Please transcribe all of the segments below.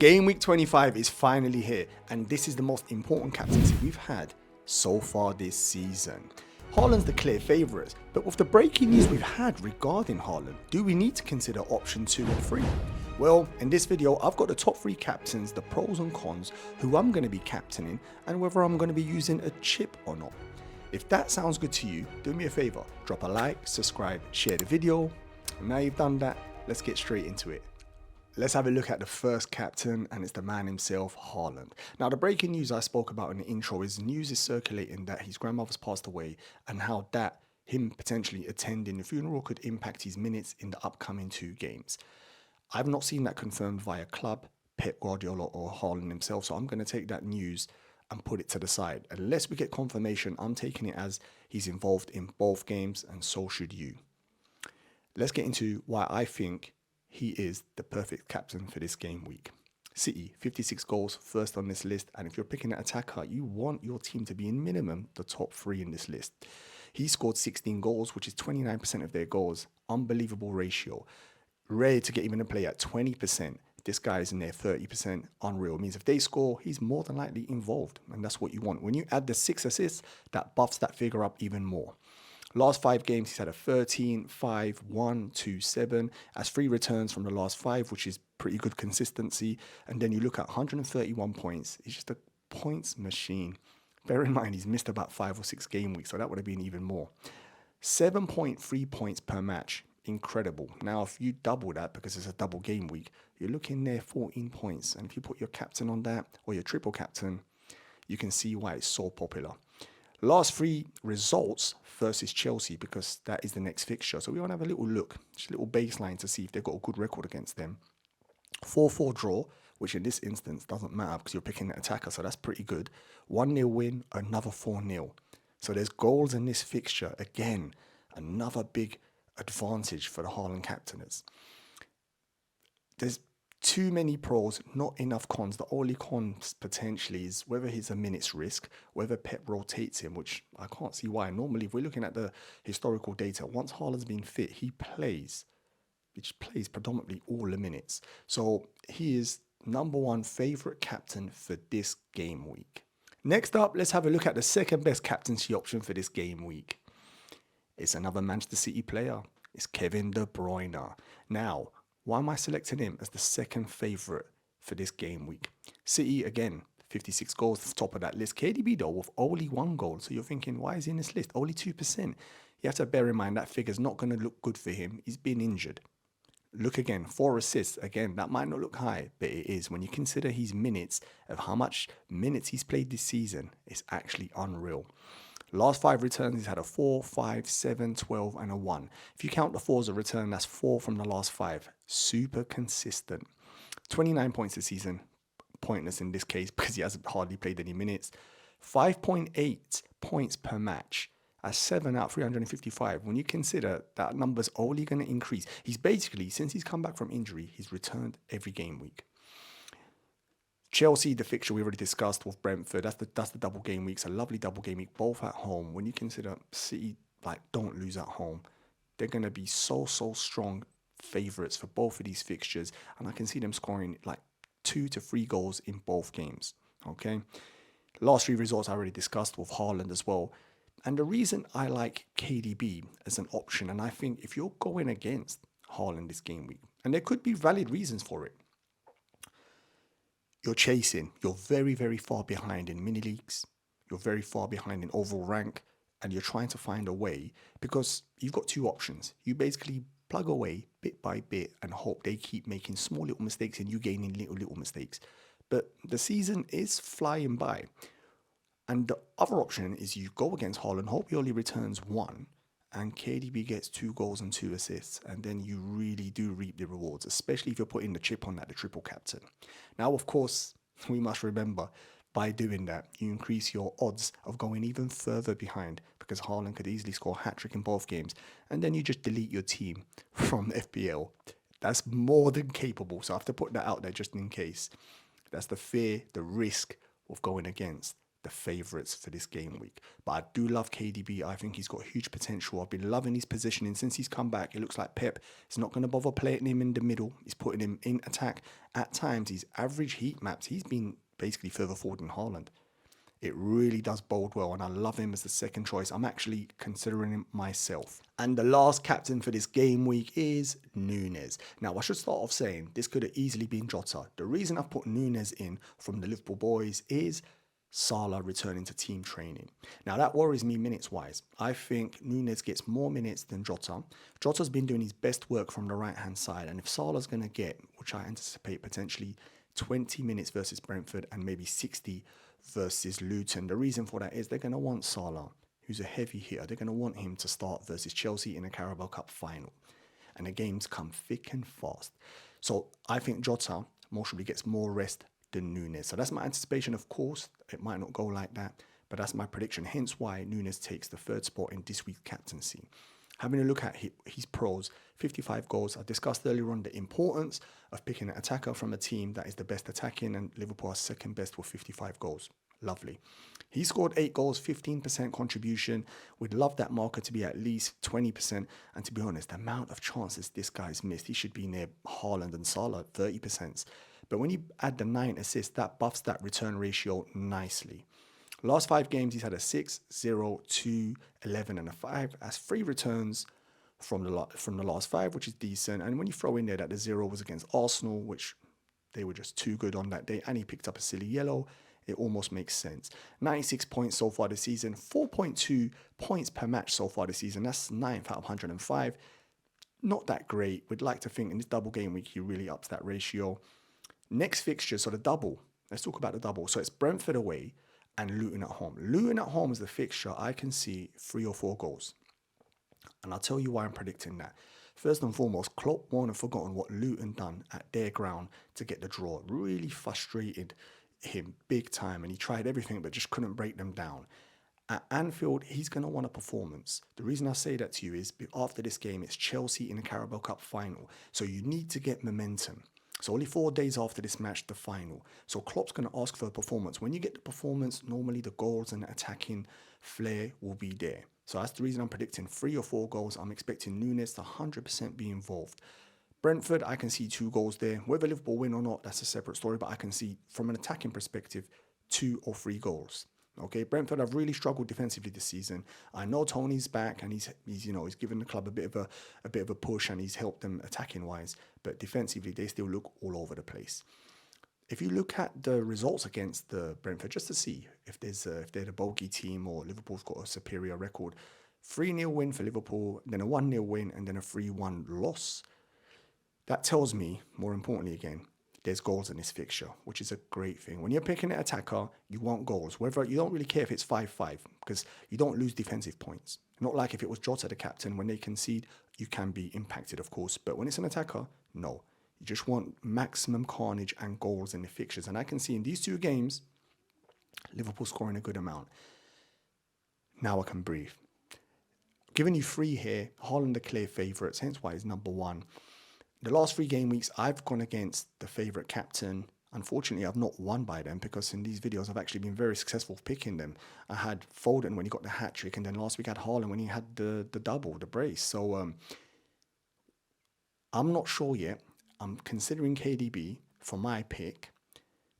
Game week 25 is finally here, and this is the most important captaincy we've had so far this season. Haaland's the clear favourite, but with the breaking news we've had regarding Haaland, do we need to consider option 2 and 3? Well, in this video, I've got the top 3 captains, the pros and cons, who I'm going to be captaining, and whether I'm going to be using a chip or not. If that sounds good to you, do me a favour, drop a like, subscribe, share the video. And now you've done that, let's get straight into it. Let's have a look at the first captain, and it's the man himself, Haaland. Now, the breaking news I spoke about in the intro is news is circulating that his grandmother's passed away and how that, him potentially attending the funeral, could impact his minutes in the upcoming 2 games. I've not seen that confirmed via club, Pep Guardiola or Haaland himself, so I'm going to take that news and put it to the side. Unless we get confirmation, I'm taking it as he's involved in both games, and so should you. Let's get into why I think he is the perfect captain for this game week. City, 56 goals, first on this list. And if you're picking an attacker, you want your team to be in minimum the top 3 in this list. He scored 16 goals, which is 29% of their goals. Unbelievable ratio. Rare to get even a play at 20%. This guy is in there 30%. Unreal. It means if they score, he's more than likely involved. And that's what you want. When you add the 6 assists, that buffs that figure up even more. Last 5 games, he's had a 13, 5, 1, 2, 7. As 3 returns from the last 5, which is pretty good consistency. And then you look at 131 points. He's just a points machine. Bear in mind, he's missed about 5 or 6 game weeks, so that would have been even more. 7.3 points per match. Incredible. Now, if you double that, because it's a double game week, you're looking there 14 points. And if you put your captain on that, or your triple captain, you can see why it's so popular. Last 3 results versus Chelsea, because that is the next fixture. So we want to have a little look, just a little baseline to see if they've got a good record against them. 4-4 draw, which in this instance doesn't matter because you're picking an attacker, so that's pretty good. 1-0 win, another 4-0. So there's goals in this fixture. Again, another big advantage for the Haaland captainers. There's too many pros, not enough cons. The only cons potentially is whether he's a minute's risk, whether Pep rotates him, which I can't see why. Normally, if we're looking at the historical data, once Haaland's been fit, he plays predominantly all the minutes. So he is number 1 favourite captain for this game week. Next up, let's have a look at the second best captaincy option for this game week. It's another Manchester City player. It's Kevin De Bruyne. Now, why am I selecting him as the second favourite for this game week? City, again, 56 goals, the top of that list. KDB, though, with only 1 goal. So you're thinking, why is he in this list? Only 2%. You have to bear in mind that figure's not going to look good for him. He's been injured. Look again, 4 assists. Again, that might not look high, but it is. When you consider his minutes, of how much minutes he's played this season, it's actually unreal. Last 5 returns, he's had a 4, 5, 7, 12, and a 1. If you count the 4 as a return, that's 4 from the last 5. Super consistent. 29 points this season. Pointless in this case because he hasn't hardly played any minutes. 5.8 points per match. At 7 out of 355. When you consider that number's only going to increase. He's basically, since he's come back from injury, he's returned every game week. Chelsea, the fixture we already discussed with Brentford, that's the double game week. It's a lovely double game week, both at home. When you consider City, don't lose at home. They're going to be so strong favourites for both of these fixtures. And I can see them scoring 2 to 3 goals in both games. Okay. Last 3 results I already discussed with Haaland as well. And the reason I like KDB as an option, and I think if you're going against Haaland this game week, and there could be valid reasons for it, you're chasing. You're very, very far behind in mini leagues. You're very far behind in overall rank. And you're trying to find a way because you've got 2 options. You basically plug away bit by bit and hope they keep making small little mistakes and you gaining little mistakes. But the season is flying by. And the other option is you go against Haaland, hope he only returns 1. And KDB gets 2 goals and 2 assists. And then you really do reap the rewards, especially if you're putting the chip on that, the triple captain. Now, of course, we must remember, by doing that, you increase your odds of going even further behind because Haaland could easily score a hat-trick in both games. And then you just delete your team from FPL. That's more than capable. So I have to put that out there just in case. That's the fear, the risk of going against the favourites for this game week. But I do love KDB. I think he's got huge potential. I've been loving his positioning since he's come back. It looks like Pep is not going to bother playing him in the middle. He's putting him in attack. At times, his average heat maps, he's been basically further forward than Haaland. It really does bode well, and I love him as the second choice. I'm actually considering him myself. And the last captain for this game week is Núñez. Now, I should start off saying this could have easily been Jota. The reason I've put Núñez in from the Liverpool boys is Salah returning to team training. Now, that worries me minutes-wise. I think Núñez gets more minutes than Jota. Jota's been doing his best work from the right-hand side, and if Salah's going to get, which I anticipate potentially 20 minutes versus Brentford and maybe 60 versus Luton. The reason for that is they're going to want Salah, who's a heavy hitter. They're going to want him to start versus Chelsea in a Carabao Cup final. And the games come thick and fast. So I think Jota most probably gets more rest than Núñez. So that's my anticipation. Of course, it might not go like that, but that's my prediction. Hence why Núñez takes the third spot in this week's captaincy. Having a look at his pros, 55 goals. I discussed earlier on the importance of picking an attacker from a team that is the best attacking, and Liverpool are second best with 55 goals. Lovely. He scored 8 goals, 15% contribution. We'd love that marker to be at least 20%. And to be honest, the amount of chances this guy's missed, he should be near Haaland and Salah, 30%. But when you add the 9 assists, that buffs that return ratio nicely. Last 5 games, he's had a 6, 0, 2, 11, and a 5. That's 3 returns from the last 5, which is decent. And when you throw in there that the 0 was against Arsenal, which they were just too good on that day, and he picked up a silly yellow, it almost makes sense. 96 points so far this season, 4.2 points per match so far this season. That's 9th out of 105. Not that great. We'd like to think in this double game week, he really ups that ratio. Next fixture, so the double. Let's talk about the double. So it's Brentford away and Luton at home. Luton at home is the fixture. I can see 3 or 4 goals. And I'll tell you why I'm predicting that. First and foremost, Klopp won't have forgotten what Luton done at their ground to get the draw. Really frustrated him big time, and he tried everything but just couldn't break them down. At Anfield, he's going to want a performance. The reason I say that to you is after this game, it's Chelsea in the Carabao Cup final. So you need to get momentum. So only 4 days after this match, the final. So Klopp's going to ask for a performance. When you get the performance, normally the goals and the attacking flair will be there. So that's the reason I'm predicting 3 or 4 goals. I'm expecting Núñez to 100% be involved. Brentford, I can see 2 goals there. Whether Liverpool win or not, that's a separate story. But I can see, from an attacking perspective, 2 or 3 goals. Okay, Brentford have really struggled defensively this season. I know Tony's back, and he's given the club a bit of a push, and he's helped them attacking wise. But defensively, they still look all over the place. If you look at the results against the Brentford, just to see if they're the bogey team or Liverpool's got a superior record, 3-0 win for Liverpool, then a 1-0 win, and then a 3-1 loss. That tells me, more importantly again, there's goals in this fixture, which is a great thing. When you're picking an attacker, you want goals. Whether you don't really care if it's 5-5, because you don't lose defensive points. Not like if it was Jota, the captain, when they concede, you can be impacted, of course. But when it's an attacker, no. You just want maximum carnage and goals in the fixtures. And I can see in these 2 games, Liverpool scoring a good amount. Now I can breathe. Giving you 3 here, Haaland the clear favourites, hence why he's number 1. The last 3 game weeks, I've gone against the favourite captain. Unfortunately, I've not won by them, because in these videos, I've actually been very successful picking them. I had Foden when he got the hat-trick, and then last week I had Haaland when he had the double, the brace. So I'm not sure yet. I'm considering KDB for my pick.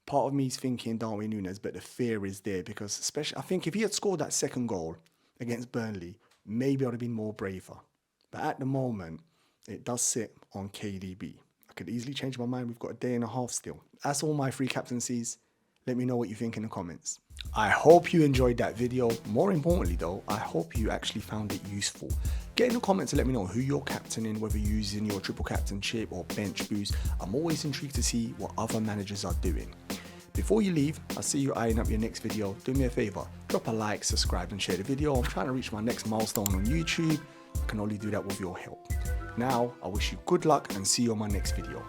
Part of me is thinking Darwin Núñez, but the fear is there, because especially, I think if he had scored that second goal against Burnley, maybe I would have been more braver. But at the moment, it does sit on KDB. I could easily change my mind. We've got a day and a half still. That's all my 3 captaincies. Let me know what you think in the comments. I hope you enjoyed that video. More importantly though, I hope you actually found it useful. Get in the comments and let me know who you're captaining, whether you're using your triple captain chip or bench boost. I'm always intrigued to see what other managers are doing. Before you leave, I'll see you eyeing up your next video. Do me a favor, drop a like, subscribe and share the video. I'm trying to reach my next milestone on YouTube. I can only do that with your help. Now, I wish you good luck and see you on my next video.